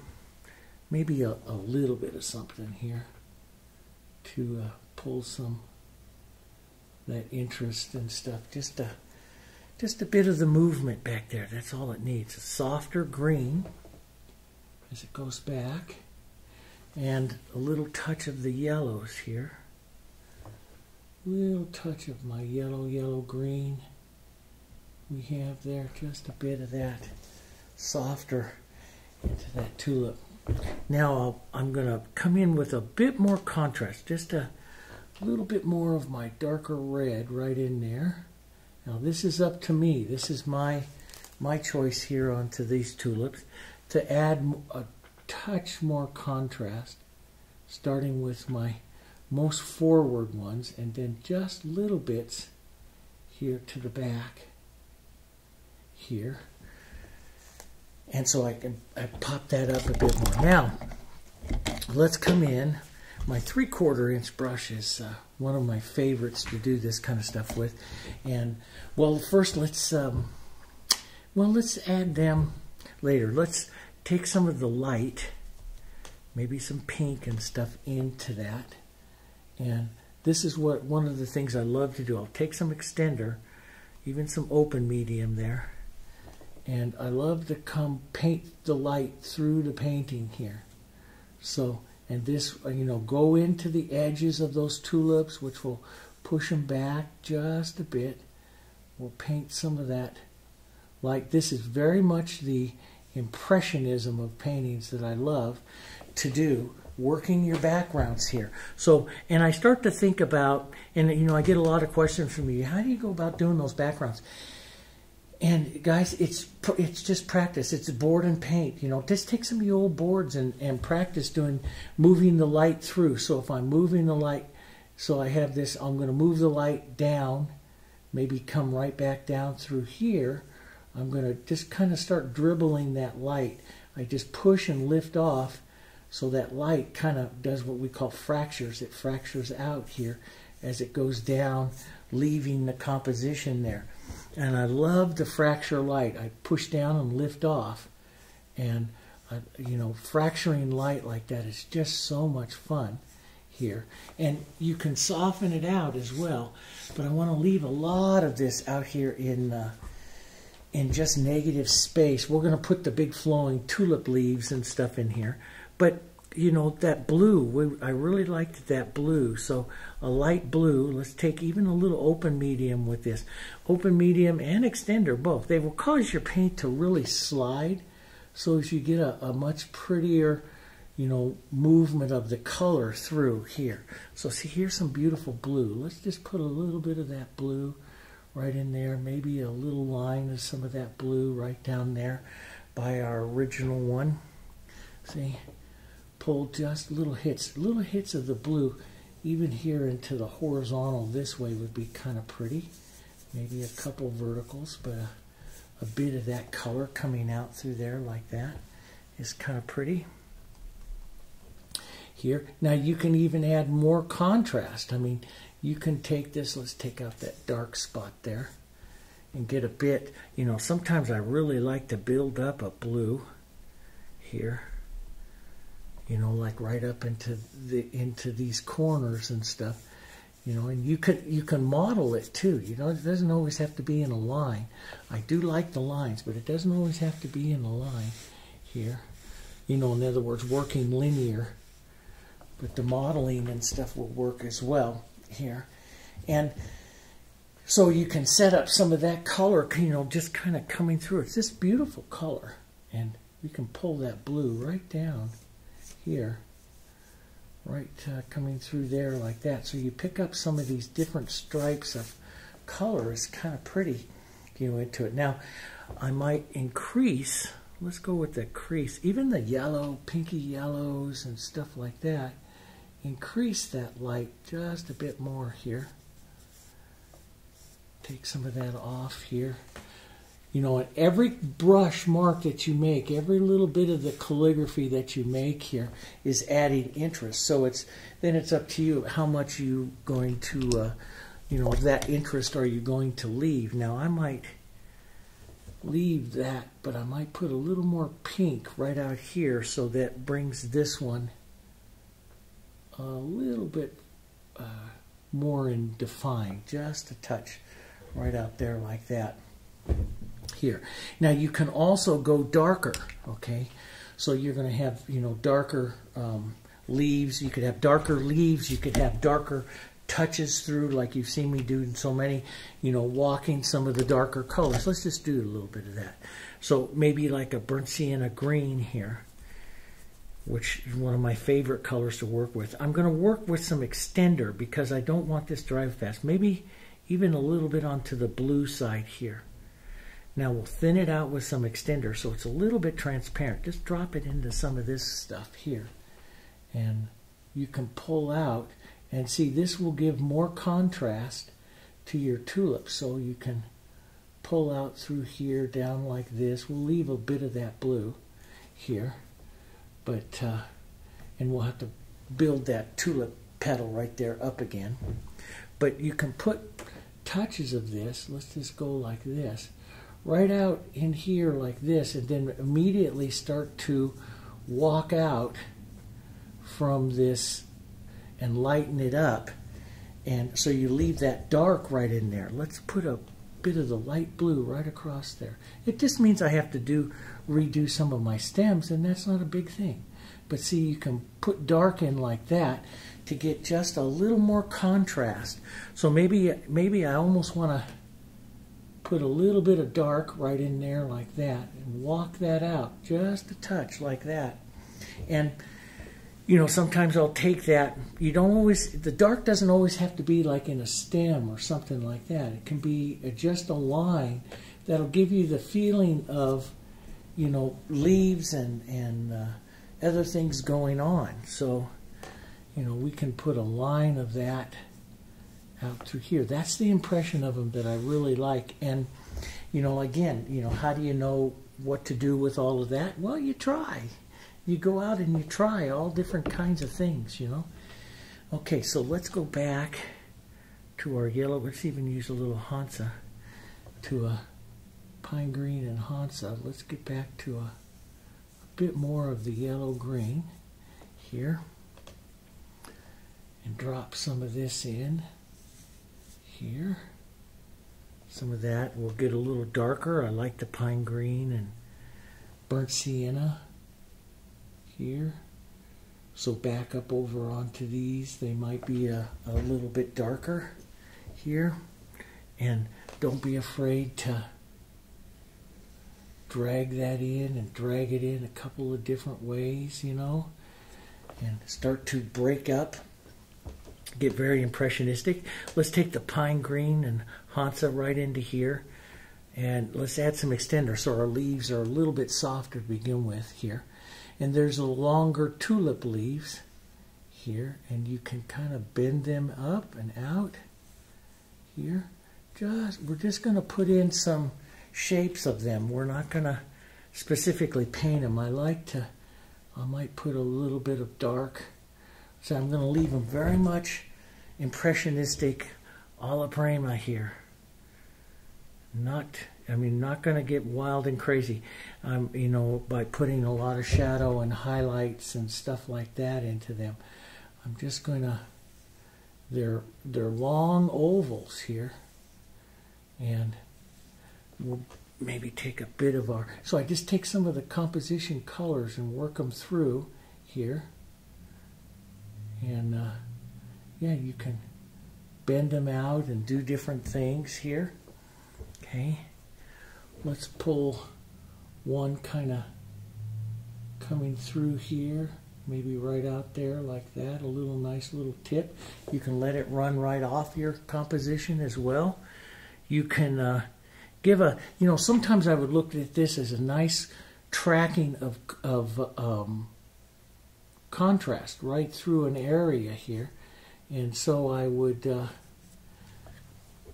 maybe a little bit of something here to pull some that interest and stuff, just a bit of the movement back there. That's all it needs. A softer green as it goes back, and a little touch of the yellows here. Little touch of my yellow green. We have there just a bit of that softer into that tulip. Now I'm going to come in with a bit more contrast, just a little bit more of my darker red right in there. Now this is up to me. This is my choice here onto these tulips, to add a touch more contrast, starting with my most forward ones and then just little bits here to the back here. And so I pop that up a bit more. Now let's come in. My 3/4 inch brush is one of my favorites to do this kind of stuff with. And well, first let's add them later. Let's take some of the light, maybe some pink and stuff into that. And this is one of the things I love to do. I'll take some extender, even some open medium there, and I love to come paint the light through the painting here. So, and this, go into the edges of those tulips, which will push them back just a bit. We'll paint some of that light. This is very much the impressionism of paintings that I love to do, working your backgrounds here. So, and I start to think about, and I get a lot of questions from you, how do you go about doing those backgrounds? And guys, it's just practice. It's board and paint. Just take some of your old boards and practice moving the light through. So if I'm moving the light, so I have this, I'm going to move the light down, maybe come right back down through here. I'm going to just kind of start dribbling that light. I just push and lift off, so that light kind of does what we call fractures. It fractures out here as it goes down, leaving the composition there. And I love the fracture light. I push down and lift off. And, fracturing light like that is just so much fun here. And you can soften it out as well. But I want to leave a lot of this out here in just negative space. We're going to put the big flowing tulip leaves and stuff in here. But, that blue, I really liked that blue. So a light blue, let's take even a little open medium with this. Open medium and extender, both. They will cause your paint to really slide. So as you get a much prettier, movement of the color through here. So see, here's some beautiful blue. Let's just put a little bit of that blue right in there. Maybe a little line of some of that blue right down there by our original one. See? Pull just little hits of the blue, even here into the horizontal this way would be kind of pretty. Maybe a couple verticals, but a bit of that color coming out through there like that is kind of pretty. Here, now you can even add more contrast. I mean, you can take this, let's take out that dark spot there and get a bit, sometimes I really like to build up a blue here. Like right up into these corners and stuff, and you can model it too. It doesn't always have to be in a line. I do like the lines, but it doesn't always have to be in a line here. In other words, working linear, but the modeling and stuff will work as well here. And so you can set up some of that color, just kind of coming through. It's this beautiful color, and you can pull that blue right down here, right coming through there like that. So you pick up some of these different stripes of color. It's kind of pretty, into it. Now, I might increase, let's go with the crease, even the yellow, pinky yellows and stuff like that. Increase that light just a bit more here. Take some of that off here. And every brush mark that you make, every little bit of the calligraphy that you make here is adding interest. So then it's up to you how much you going to, that interest are you going to leave. Now I might leave that, but I might put a little more pink right out here, so that brings this one a little bit more in defined, just a touch right out there like that. Here. Now you can also go darker, okay? So you're going to have, darker leaves. You could have darker leaves. You could have darker touches through, like you've seen me do in so many, walking some of the darker colors. Let's just do a little bit of that. So maybe like a burnt sienna green here, which is one of my favorite colors to work with. I'm going to work with some extender because I don't want this to dry fast. Maybe even a little bit onto the blue side here. Now we'll thin it out with some extender so it's a little bit transparent. Just drop it into some of this stuff here. And you can pull out and see this will give more contrast to your tulip. So you can pull out through here down like this. We'll leave a bit of that blue here. But and we'll have to build that tulip petal right there up again. But you can put touches of this. Let's just go like this. right out in here like this, and then immediately start to walk out from this and lighten it up. And so you leave that dark right in there. Let's put a bit of the light blue right across there. It just means I have to redo some of my stems, and that's not a big thing. But see, you can put dark in like that to get just a little more contrast. So maybe I almost want to put a little bit of dark right in there like that and walk that out just a touch like that. And you know, sometimes I'll take that. You don't always, the dark doesn't always have to be like in a stem or something like that. It can be just a line that'll give you the feeling of, you know, leaves and other things going on. So, you know, we can put a line of that out through here. That's the impression of them that I really like. And, you know, again, you know, how do you know what to do with all of that? Well, you try. You go out and you try all different kinds of things, you know. Okay, so let's go back to our yellow. Let's even use a little Hansa to a pine green and Hansa. Let's get back to a bit more of the yellow green here and drop some of this in here. Some of that will get a little darker. I like the pine green and burnt sienna here. So back up over onto these. They might be a little bit darker here. And don't be afraid to drag that in and drag it in a couple of different ways, you know, and start to break up, get very impressionistic. Let's take the pine green and Hansa right into here, and let's add some extender so our leaves are a little bit softer to begin with here. And there's a longer tulip leaves here, and you can kind of bend them up and out here. We're just going to put in some shapes of them. We're not going to specifically paint them. I might put a little bit of dark. So I'm going to leave them very much impressionistic, Alla Prima here. Not going to get wild and crazy, you know, by putting a lot of shadow and highlights and stuff like that into them. I'm just going to, they're long ovals here, and we'll maybe take a bit of our, so I just take some of the composition colors and work them through here, and yeah, you can bend them out and do different things here. Okay, let's pull one kind of coming through here, maybe right out there like that, a little nice little tip. You can let it run right off your composition as well. You can give a, you know, sometimes I would look at this as a nice tracking of contrast right through an area here. And so I would,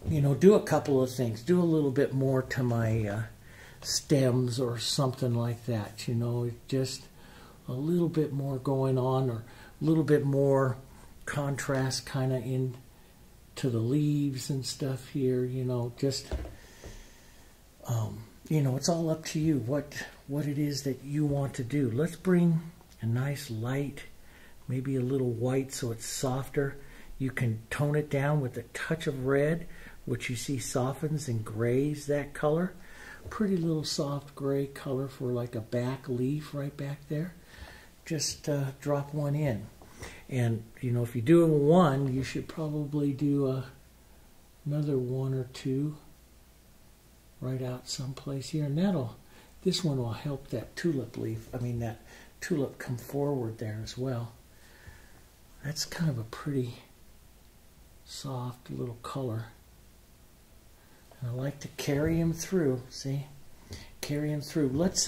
you know, do a couple of things. Do a little bit more to my stems or something like that, you know, just a little bit more going on, or a little bit more contrast kind of into the leaves and stuff here, you know, just, you know, it's all up to you what it is that you want to do. Let's bring a nice light, maybe a little white so it's softer. You can tone it down with a touch of red, which you see softens and grays that color. Pretty little soft gray color for like a back leaf right back there. Just drop one in. And, you know, if you do one, you should probably do another one or two right out someplace here. And this one will help that tulip leaf, that tulip come forward there as well. That's kind of a pretty soft little color. And I like to carry him through, see? Carry him through. Let's,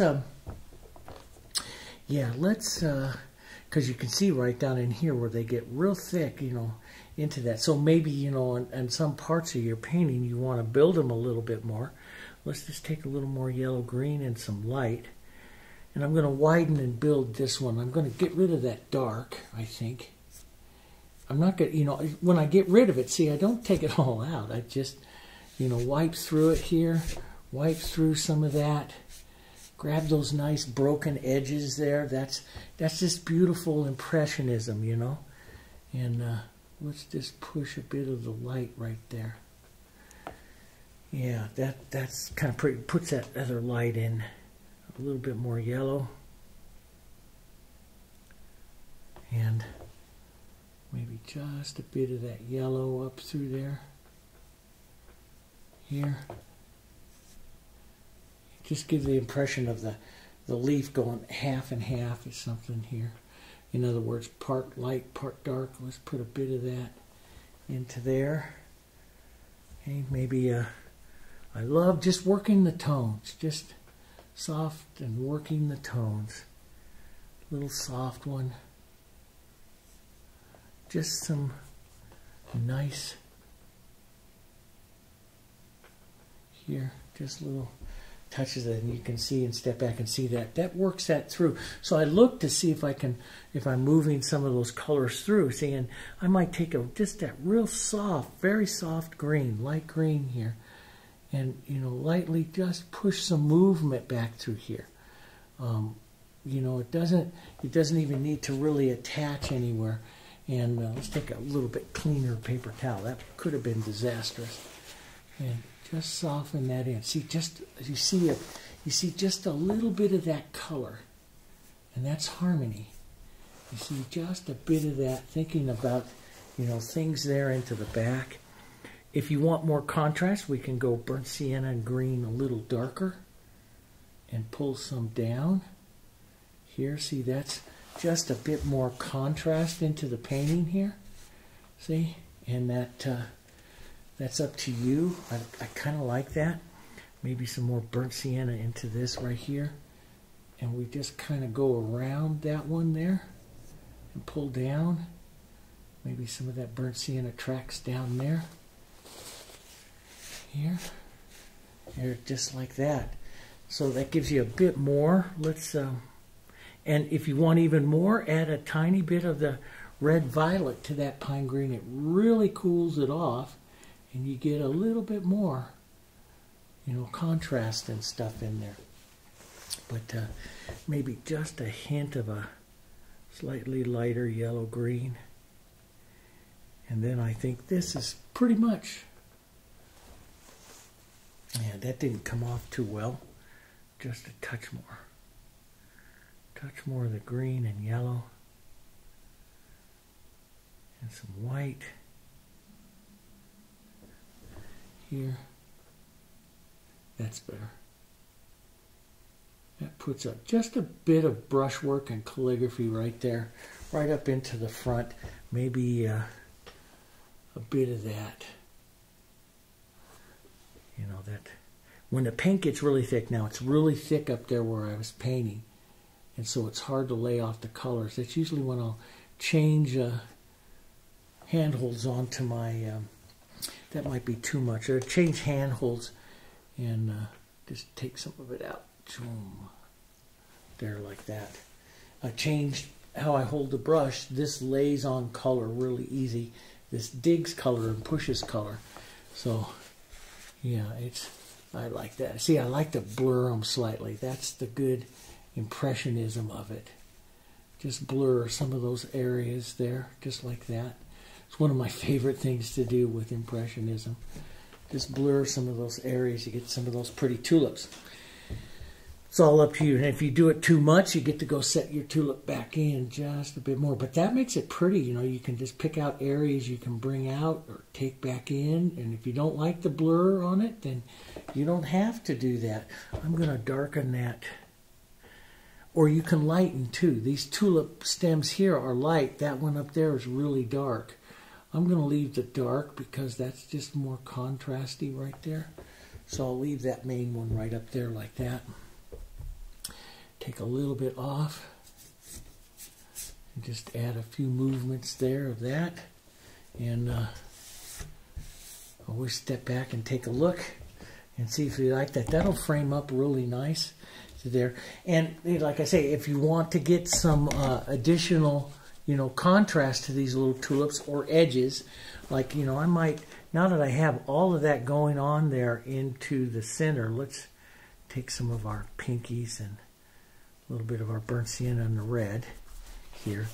because you can see right down in here where they get real thick, you know, into that. So maybe, you know, in some parts of your painting you want to build them a little bit more. Let's just take a little more yellow green and some light. And I'm going to widen and build this one. I'm going to get rid of that dark, I think. I'm not going to, you know, when I get rid of it, see, I don't take it all out. I just, you know, wipe through it here, wipe through some of that. Grab those nice broken edges there. That's just beautiful impressionism, you know. And let's just push a bit of the light right there. Yeah, that's kind of pretty. Puts that other light in. A little bit more yellow. And maybe just a bit of that yellow up through there. Here. Just give the impression of the leaf going half and half or something here. In other words, part light, part dark. Let's put a bit of that into there. Okay, maybe I love just working the tones, just soft and working the tones. Little soft one. Just some nice here, just little touches that, and you can see and step back and see that works that through. So I look to see if I'm moving some of those colors through. See, and I might take just that real soft, very soft green, light green here, and you know, lightly just push some movement back through here. You know, it doesn't even need to really attach anywhere. And let's take a little bit cleaner paper towel. That could have been disastrous. And just soften that in. See, you see just a little bit of that color, and that's harmony. You see just a bit of that, thinking about, you know, things there into the back. If you want more contrast, we can go burnt sienna and green a little darker and pull some down. Here, see, that's just a bit more contrast into the painting here. See? And that's up to you. I kind of like that. Maybe some more burnt sienna into this right here. And we just kind of go around that one there and pull down. Maybe some of that burnt sienna tracks down there. Here, just like that. So that gives you a bit more. Let's, and if you want even more, add a tiny bit of the red violet to that pine green. It really cools it off, and you get a little bit more, you know, contrast and stuff in there. But maybe just a hint of a slightly lighter yellow green. And then I think this is pretty much. Yeah, that didn't come off too well. Just a touch more. Touch more of the green and yellow. And some white. Here. That's better. That puts up just a bit of brushwork and calligraphy right there. Right up into the front. Maybe a bit of that. You know, that when the paint gets really thick, now it's really thick up there where I was painting, and so it's hard to lay off the colors. That's usually when I'll change handholds onto my, that might be too much, or change handholds and just take some of it out. There, like that. I changed how I hold the brush. This lays on color really easy. This digs color and pushes color. So yeah, I like that. See, I like to blur them slightly. That's the good impressionism of it. Just blur some of those areas there, just like that. It's one of my favorite things to do with impressionism. Just blur some of those areas. You get some of those pretty tulips. It's all up to you. And if you do it too much, you get to go set your tulip back in just a bit more. But that makes it pretty. You know, you can just pick out areas you can bring out or take back in. And if you don't like the blur on it, then you don't have to do that. I'm going to darken that. Or you can lighten too. These tulip stems here are light. That one up there is really dark. I'm going to leave the dark because that's just more contrasty right there. So I'll leave that main one right up there like that. Take a little bit off and just add a few movements there of that, and always step back and take a look and see if you like that. That'll frame up really nice to there. And like I say, if you want to get some additional, you know, contrast to these little tulips or edges, like, you know, I might now that I have all of that going on there into the center, let's take some of our pinkies and a little bit of our burnt sienna and the red here.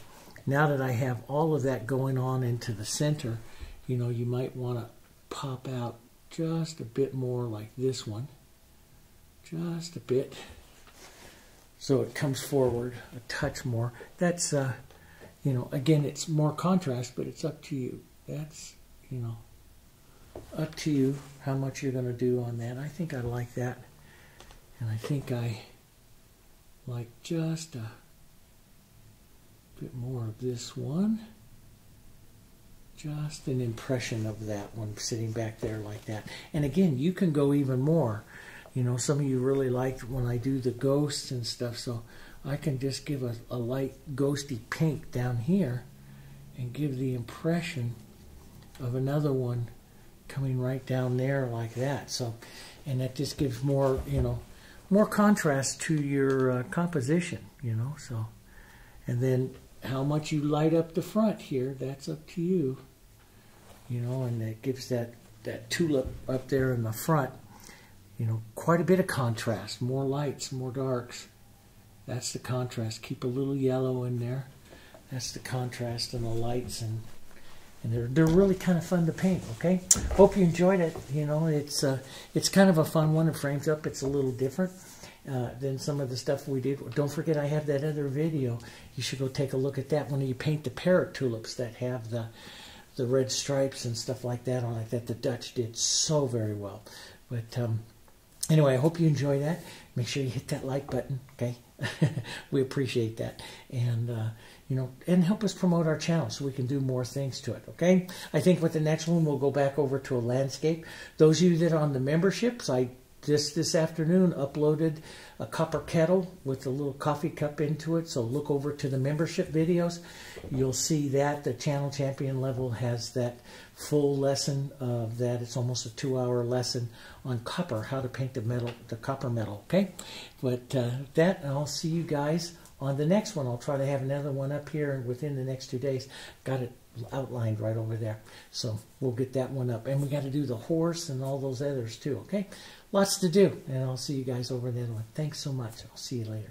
Now that I have all of that going on into the center, you know, you might want to pop out just a bit more like this one. Just a bit. So it comes forward a touch more. That's, you know, again, it's more contrast, but it's up to you. That's, you know, up to you how much you're going to do on that. I think I like that. And I think I like just a bit more of this one. Just an impression of that one sitting back there like that. And again, you can go even more. You know, some of you really liked when I do the ghosts and stuff, so I can just give a light ghosty pink down here and give the impression of another one coming right down there like that. So, and that just gives more, you know, more contrast to your composition, you know. So, and then how much you light up the front here, that's up to you, you know, and that gives that tulip up there in the front, you know, quite a bit of contrast, more lights, more darks. That's the contrast. Keep a little yellow in there. That's the contrast and the lights, and they're really kind of fun to paint. Okay, hope you enjoyed it. You know, it's kind of a fun one. It frames up. It's a little different than some of the stuff we did. Don't forget, I have that other video. You should go take a look at that when you paint the parrot tulips that have the red stripes and stuff like that on it, that the Dutch did so very well. But anyway, I hope you enjoy that. Make sure you hit that like button, okay? We appreciate that. And, you know, and help us promote our channel so we can do more things to it, okay? I think with the next one, we'll go back over to a landscape. Those of you that are on the memberships, I just this afternoon uploaded a copper kettle with a little coffee cup into it. So look over to the membership videos. You'll see that the channel champion level has that full lesson of that. It's almost a 2-hour lesson on copper, how to paint the copper metal. Okay, but that, and I'll see you guys on the next one. I'll try to have another one up here within the next 2 days. Got it outlined right over there. So we'll get that one up. And we got to do the horse and all those others too. Okay, lots to do. And I'll see you guys over the other one. Thanks so much. I'll see you later.